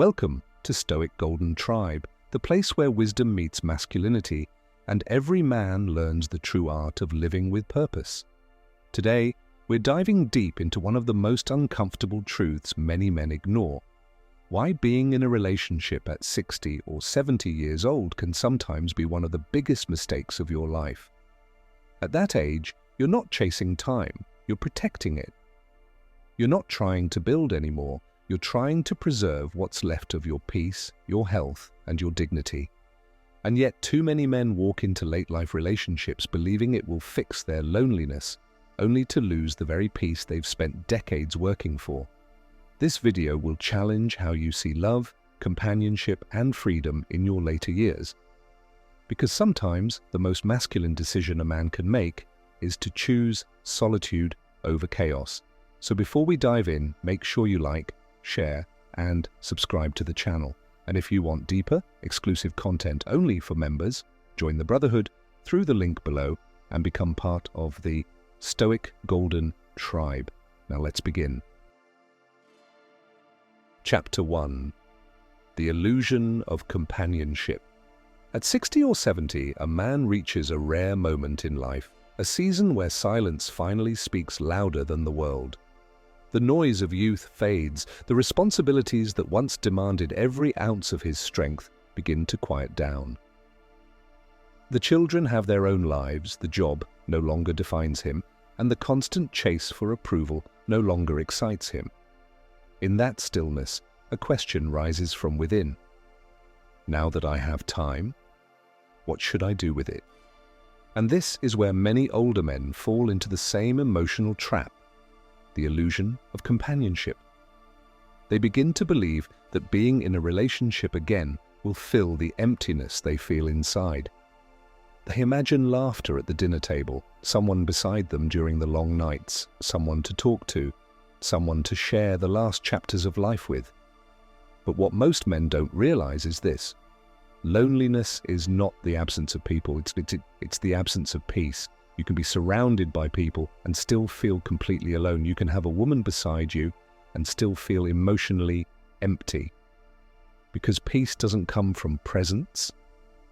Welcome to Stoic Golden Tribe, the place where wisdom meets masculinity and every man learns the true art of living with purpose. Today, we're diving deep into one of the most uncomfortable truths many men ignore: why being in a relationship at 60 or 70 years old can sometimes be one of the biggest mistakes of your life. At that age, you're not chasing time, you're protecting it. You're not trying to build anymore, you're trying to preserve what's left of your peace, your health, and your dignity. And yet too many men walk into late-life relationships believing it will fix their loneliness, only to lose the very peace they've spent decades working for. This video will challenge how you see love, companionship, and freedom in your later years. Because sometimes the most masculine decision a man can make is to choose solitude over chaos. So before we dive in, make sure you like, share, and subscribe to the channel. And if you want deeper, exclusive content only for members, join the Brotherhood through the link below and become part of the Stoic Golden Tribe. Now let's begin. Chapter 1. The Illusion of Companionship. At 60 or 70, a man reaches a rare moment in life, a season where silence finally speaks louder than the world. The noise of youth fades, the responsibilities that once demanded every ounce of his strength begin to quiet down. The children have their own lives, the job no longer defines him, and the constant chase for approval no longer excites him. In that stillness, a question rises from within. Now that I have time, what should I do with it? And this is where many older men fall into the same emotional trap: the illusion of companionship. They begin to believe that being in a relationship again will fill the emptiness they feel inside. They imagine laughter at the dinner table, someone beside them during the long nights, someone to talk to, someone to share the last chapters of life with. But what most men don't realize is this: loneliness is not the absence of people, it's the absence of peace. You can be surrounded by people and still feel completely alone. You can have a woman beside you and still feel emotionally empty. Because peace doesn't come from presence,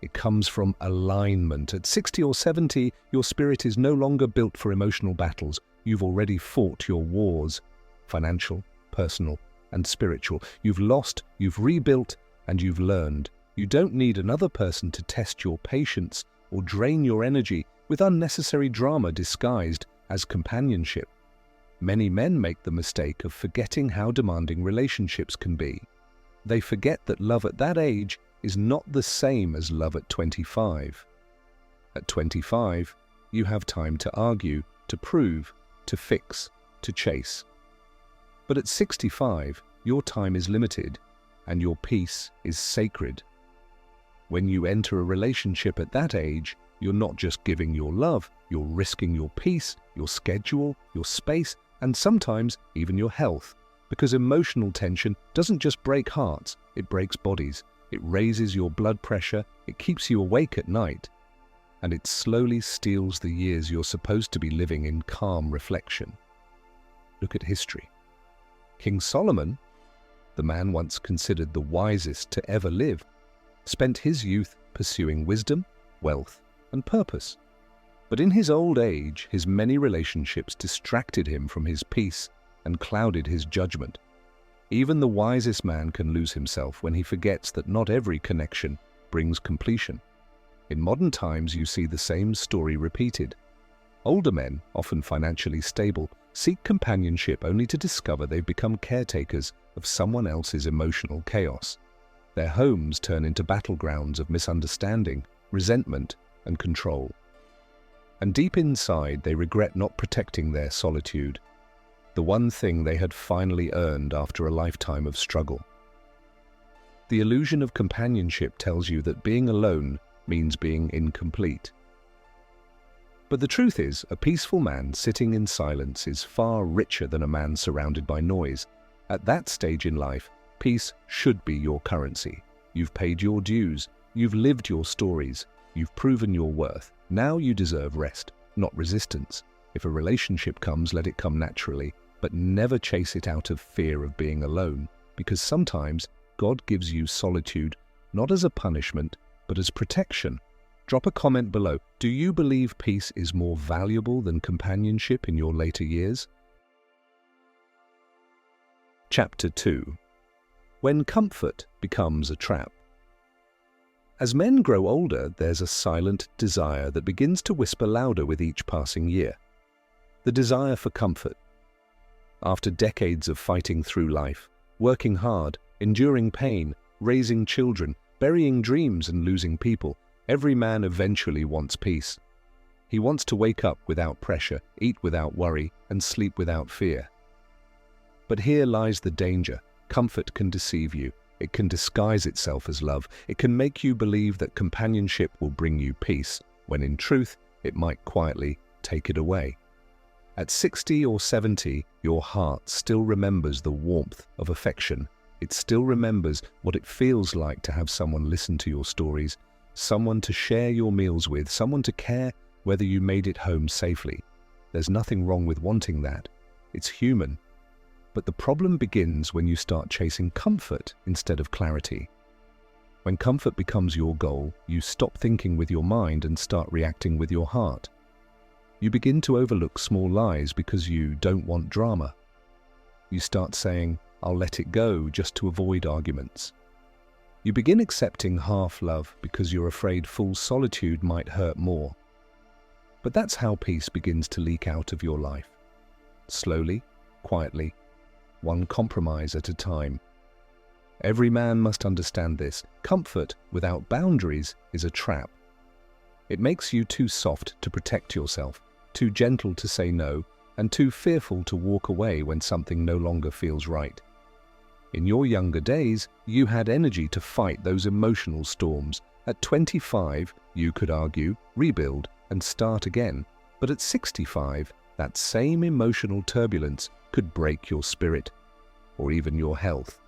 it comes from alignment. At 60 or 70, your spirit is no longer built for emotional battles. You've already fought your wars, financial, personal, and spiritual. You've lost, you've rebuilt, and you've learned. You don't need another person to test your patience or drain your energy with unnecessary drama disguised as companionship. Many men make the mistake of forgetting how demanding relationships can be. They forget that love at that age is not the same as love at 25. At 25, you have time to argue, to prove, to fix, to chase. But at 65, your time is limited and your peace is sacred. When you enter a relationship at that age, you're not just giving your love, you're risking your peace, your schedule, your space, and sometimes even your health. Because emotional tension doesn't just break hearts, it breaks bodies. It raises your blood pressure, it keeps you awake at night, and it slowly steals the years you're supposed to be living in calm reflection. Look at history. King Solomon, the man once considered the wisest to ever live, spent his youth pursuing wisdom, wealth, and purpose. But in his old age, his many relationships distracted him from his peace and clouded his judgment. Even the wisest man can lose himself when he forgets that not every connection brings completion. In modern times, you see the same story repeated. Older men, often financially stable, seek companionship only to discover they've become caretakers of someone else's emotional chaos. Their homes turn into battlegrounds of misunderstanding, resentment, and control. And deep inside, they regret not protecting their solitude, the one thing they had finally earned after a lifetime of struggle. The illusion of companionship tells you that being alone means being incomplete. But the truth is, a peaceful man sitting in silence is far richer than a man surrounded by noise. At that stage in life, peace should be your currency. You've paid your dues, you've lived your stories, you've proven your worth. Now you deserve rest, not resistance. If a relationship comes, let it come naturally, but never chase it out of fear of being alone, because sometimes God gives you solitude, not as a punishment, but as protection. Drop a comment below. Do you believe peace is more valuable than companionship in your later years? Chapter 2. When comfort becomes a trap. As men grow older, there's a silent desire that begins to whisper louder with each passing year. The desire for comfort. After decades of fighting through life, working hard, enduring pain, raising children, burying dreams and losing people, every man eventually wants peace. He wants to wake up without pressure, eat without worry, and sleep without fear. But here lies the danger. Comfort can deceive you. It can disguise itself as love. It can make you believe that companionship will bring you peace, when in truth, it might quietly take it away. At 60 or 70, your heart still remembers the warmth of affection. It still remembers what it feels like to have someone listen to your stories, someone to share your meals with, someone to care whether you made it home safely. There's nothing wrong with wanting that. It's human. But the problem begins when you start chasing comfort instead of clarity. When comfort becomes your goal, you stop thinking with your mind and start reacting with your heart. You begin to overlook small lies because you don't want drama. You start saying, "I'll let it go," just to avoid arguments. You begin accepting half love because you're afraid full solitude might hurt more. But that's how peace begins to leak out of your life. Slowly, quietly, one compromise at a time. Every man must understand this. Comfort without boundaries is a trap. It makes you too soft to protect yourself, too gentle to say no, and too fearful to walk away when something no longer feels right. In your younger days, you had energy to fight those emotional storms. At 25, you could argue, rebuild, and start again. But at 65, that same emotional turbulence could break your spirit, or even your health.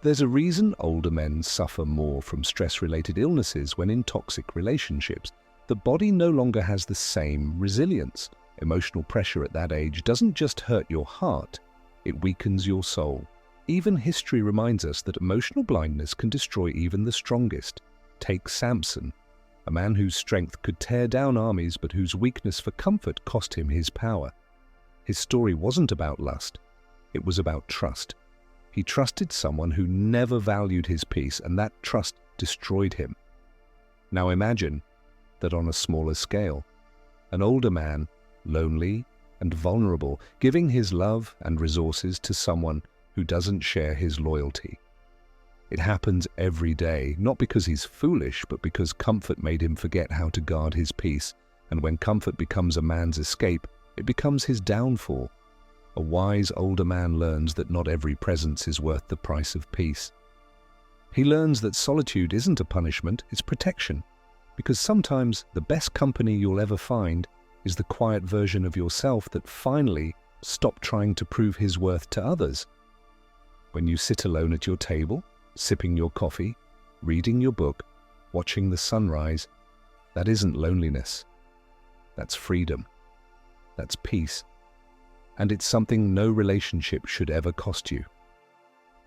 There's a reason older men suffer more from stress-related illnesses when in toxic relationships. The body no longer has the same resilience. Emotional pressure at that age doesn't just hurt your heart, it weakens your soul. Even history reminds us that emotional blindness can destroy even the strongest. Take Samson, a man whose strength could tear down armies but whose weakness for comfort cost him his power. His story wasn't about lust, it was about trust. He trusted someone who never valued his peace, and that trust destroyed him. Now imagine that on a smaller scale, an older man, lonely and vulnerable, giving his love and resources to someone who doesn't share his loyalty. It happens every day, not because he's foolish, but because comfort made him forget how to guard his peace. And when comfort becomes a man's escape, it becomes his downfall. A wise older man learns that not every presence is worth the price of peace. He learns that solitude isn't a punishment, it's protection. Because sometimes the best company you'll ever find is the quiet version of yourself that finally stopped trying to prove his worth to others. When you sit alone at your table, sipping your coffee, reading your book, watching the sunrise, that isn't loneliness. That's freedom. That's peace. And it's something no relationship should ever cost you.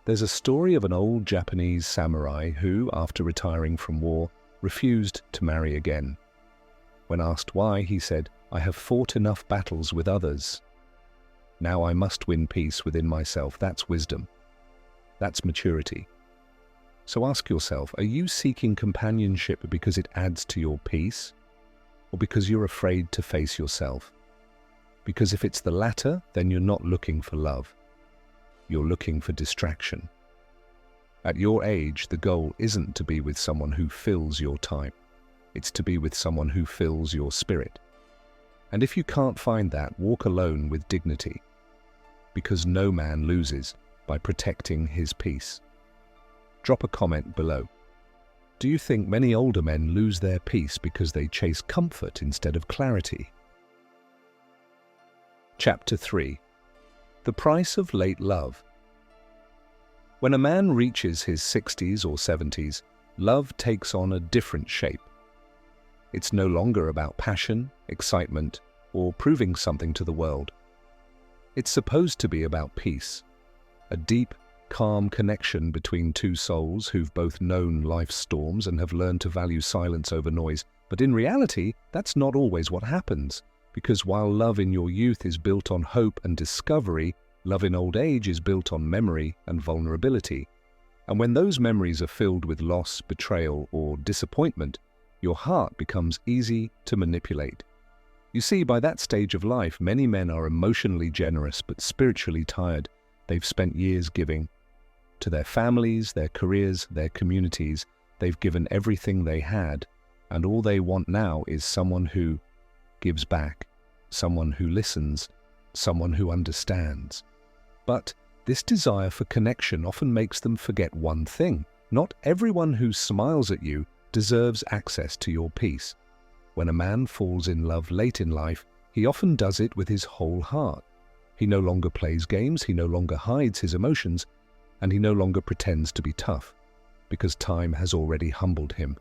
There's a story of an old Japanese samurai who, after retiring from war, refused to marry again. When asked why, he said, "I have fought enough battles with others. Now I must win peace within myself." That's wisdom. That's maturity. So ask yourself, are you seeking companionship because it adds to your peace, or because you're afraid to face yourself? Because if it's the latter, then you're not looking for love. You're looking for distraction. At your age, the goal isn't to be with someone who fills your time. It's to be with someone who fills your spirit. And if you can't find that, walk alone with dignity. Because no man loses by protecting his peace. Drop a comment below. Do you think many older men lose their peace because they chase comfort instead of clarity? Chapter 3. The Price of Late Love. When a man reaches his 60s or 70s, love takes on a different shape. It's no longer about passion, excitement, or proving something to the world. It's supposed to be about peace, a deep, calm connection between two souls who've both known life's storms and have learned to value silence over noise. But in reality, that's not always what happens, because while love in your youth is built on hope and discovery, love in old age is built on memory and vulnerability. And when those memories are filled with loss, betrayal, or disappointment, your heart becomes easy to manipulate. You see, by that stage of life, many men are emotionally generous but spiritually tired. They've spent years giving. To their families, their careers, their communities, they've given everything they had, and all they want now is someone who gives back, someone who listens, someone who understands. But this desire for connection often makes them forget one thing. Not everyone who smiles at you deserves access to your peace. When a man falls in love late in life, he often does it with his whole heart. He no longer plays games, he no longer hides his emotions, and he no longer pretends to be tough, because time has already humbled him.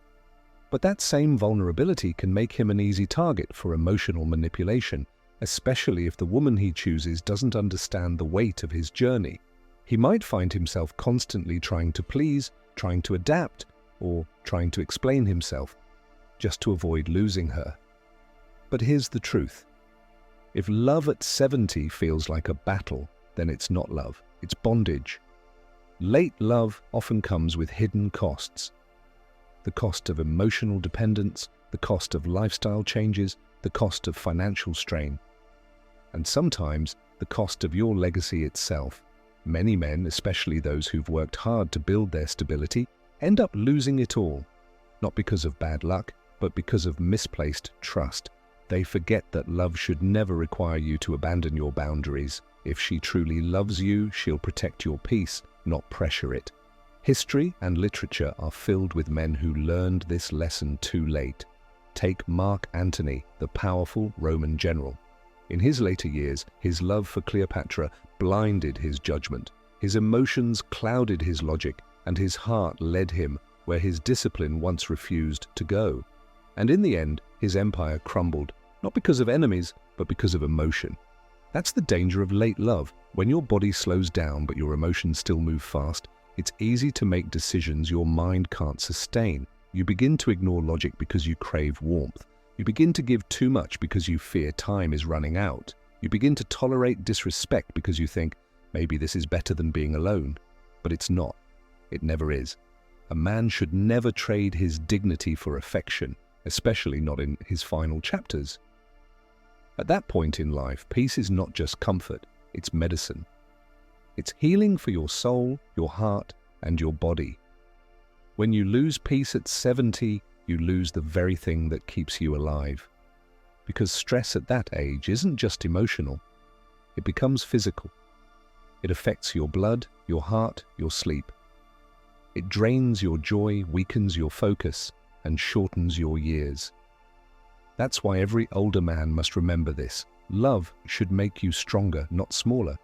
But that same vulnerability can make him an easy target for emotional manipulation, especially if the woman he chooses doesn't understand the weight of his journey. He might find himself constantly trying to please, trying to adapt, or trying to explain himself, just to avoid losing her. But here's the truth. If love at 70 feels like a battle, then it's not love, it's bondage. Late love often comes with hidden costs. The cost of emotional dependence, the cost of lifestyle changes, the cost of financial strain, and sometimes the cost of your legacy itself. Many men, especially those who've worked hard to build their stability, end up losing it all, not because of bad luck, but because of misplaced trust. They forget that love should never require you to abandon your boundaries. If she truly loves you, she'll protect your peace, not pressure it. History and literature are filled with men who learned this lesson too late. Take Mark Antony, the powerful Roman general. In his later years, his love for Cleopatra blinded his judgment. His emotions clouded his logic, and his heart led him where his discipline once refused to go. And in the end, his empire crumbled, not because of enemies, but because of emotion. That's the danger of late love. When your body slows down but your emotions still move fast, it's easy to make decisions your mind can't sustain. You begin to ignore logic because you crave warmth. You begin to give too much because you fear time is running out. You begin to tolerate disrespect because you think, maybe this is better than being alone. But it's not. It never is. A man should never trade his dignity for affection, especially not in his final chapters. At that point in life, peace is not just comfort, it's medicine. It's healing for your soul, your heart, and your body. When you lose peace at 70, you lose the very thing that keeps you alive. Because stress at that age isn't just emotional, it becomes physical. It affects your blood, your heart, your sleep. It drains your joy, weakens your focus, and shortens your years. That's why every older man must remember this. Love should make you stronger, not smaller.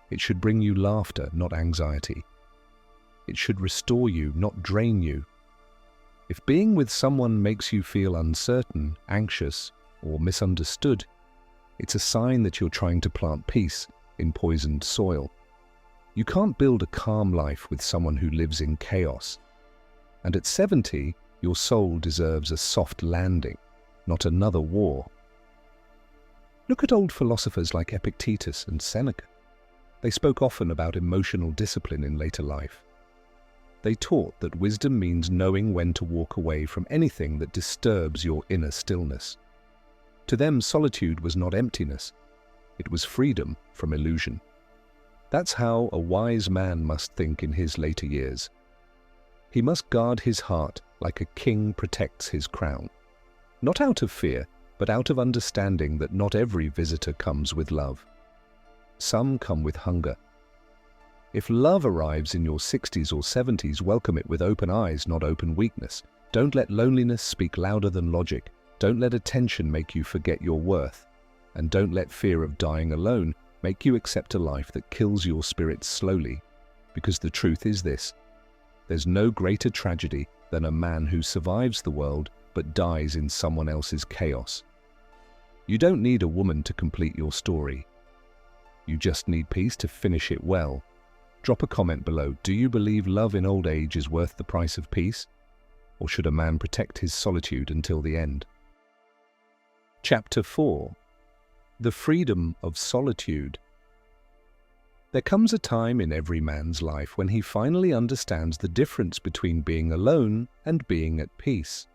It should bring you laughter, not anxiety. It should restore you, not drain you. If being with someone makes you feel uncertain, anxious, or misunderstood, it's a sign that you're trying to plant peace in poisoned soil. You can't build a calm life with someone who lives in chaos. And at 70, your soul deserves a soft landing, not another war. Look at old philosophers like Epictetus and Seneca. They spoke often about emotional discipline in later life. They taught that wisdom means knowing when to walk away from anything that disturbs your inner stillness. To them, solitude was not emptiness. It was freedom from illusion. That's how a wise man must think in his later years. He must guard his heart like a king protects his crown. Not out of fear, but out of understanding that not every visitor comes with love. Some come with hunger. If love arrives in your 60s or 70s, welcome it with open eyes, not open weakness. Don't let loneliness speak louder than logic. Don't let attention make you forget your worth. And don't let fear of dying alone make you accept a life that kills your spirit slowly. Because the truth is this: there's no greater tragedy than a man who survives the world but dies in someone else's chaos. You don't need a woman to complete your story. You just need peace to finish it well. Drop a comment below. Do you believe love in old age is worth the price of peace? Or should a man protect his solitude until the end? Chapter 4. The Freedom of Solitude. There comes a time in every man's life when he finally understands the difference between being alone and being at peace.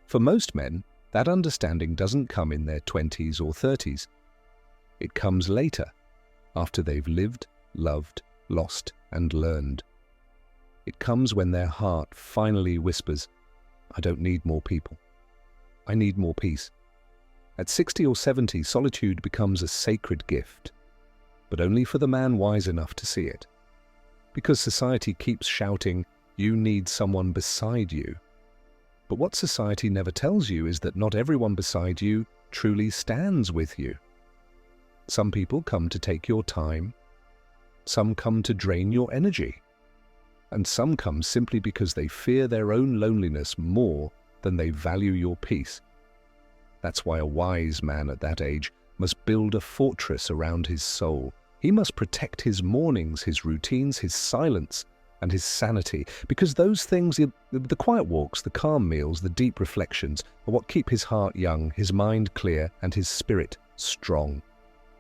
For most men, that understanding doesn't come in their 20s or 30s. It comes later, after they've lived, loved, lost, and learned. It comes when their heart finally whispers, "I don't need more people. I need more peace." At 60 or 70, solitude becomes a sacred gift, but only for the man wise enough to see it. Because society keeps shouting, "You need someone beside you." But what society never tells you is that not everyone beside you truly stands with you. Some people come to take your time, some come to drain your energy, and some come simply because they fear their own loneliness more than they value your peace. That's why a wise man at that age must build a fortress around his soul. He must protect his mornings, his routines, his silence, and his sanity, because those things, the quiet walks, the calm meals, the deep reflections, are what keep his heart young, his mind clear, and his spirit strong.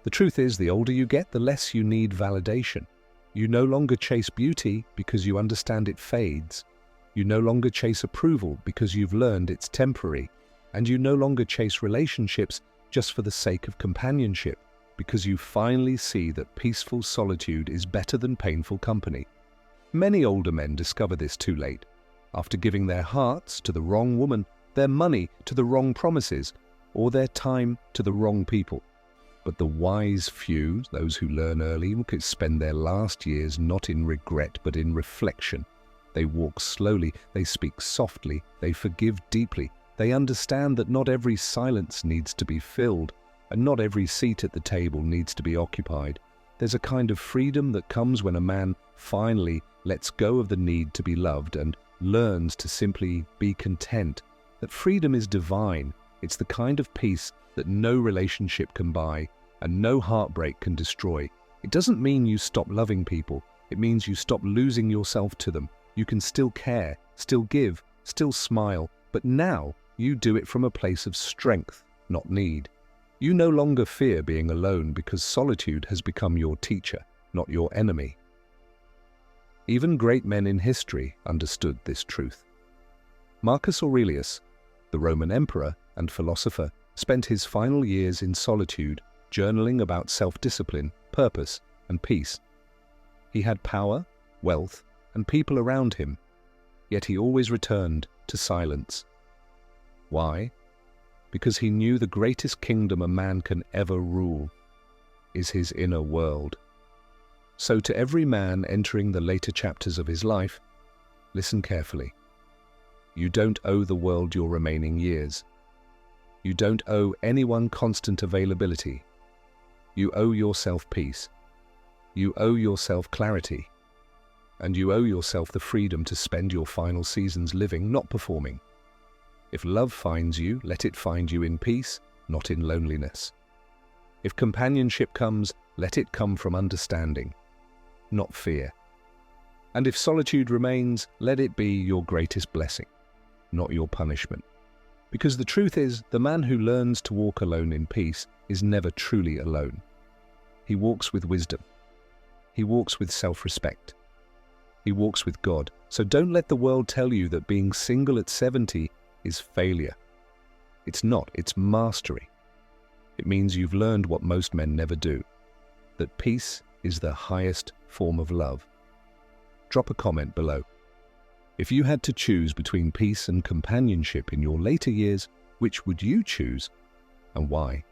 The truth is, the older you get, the less you need validation. You no longer chase beauty because you understand it fades. You no longer chase approval because you've learned it's temporary. And you no longer chase relationships just for the sake of companionship, because you finally see that peaceful solitude is better than painful company. Many older men discover this too late, after giving their hearts to the wrong woman, their money to the wrong promises, or their time to the wrong people. But the wise few, those who learn early, could spend their last years not in regret but in reflection. They walk slowly, they speak softly, they forgive deeply. They understand that not every silence needs to be filled, and not every seat at the table needs to be occupied. There's a kind of freedom that comes when a man finally lets go of the need to be loved and learns to simply be content. That freedom is divine. It's the kind of peace that no relationship can buy and no heartbreak can destroy. It doesn't mean you stop loving people. It means you stop losing yourself to them. You can still care, still give, still smile, but now you do it from a place of strength, not need. You no longer fear being alone because solitude has become your teacher, not your enemy. Even great men in history understood this truth. Marcus Aurelius, the Roman emperor and philosopher, spent his final years in solitude, journaling about self-discipline, purpose, and peace. He had power, wealth, and people around him, yet he always returned to silence. Why? Because he knew the greatest kingdom a man can ever rule is his inner world. So to every man entering the later chapters of his life, listen carefully. You don't owe the world your remaining years. You don't owe anyone constant availability. You owe yourself peace. You owe yourself clarity. And you owe yourself the freedom to spend your final seasons living, not performing. If love finds you, let it find you in peace, not in loneliness. If companionship comes, let it come from understanding, not fear. And if solitude remains, let it be your greatest blessing, not your punishment. Because the truth is, the man who learns to walk alone in peace is never truly alone. He walks with wisdom. He walks with self-respect. He walks with God. So don't let the world tell you that being single at 70 is failure. It's not, it's mastery. It means you've learned what most men never do, that peace is the highest form of love. Drop a comment below. If you had to choose between peace and companionship in your later years, which would you choose and why?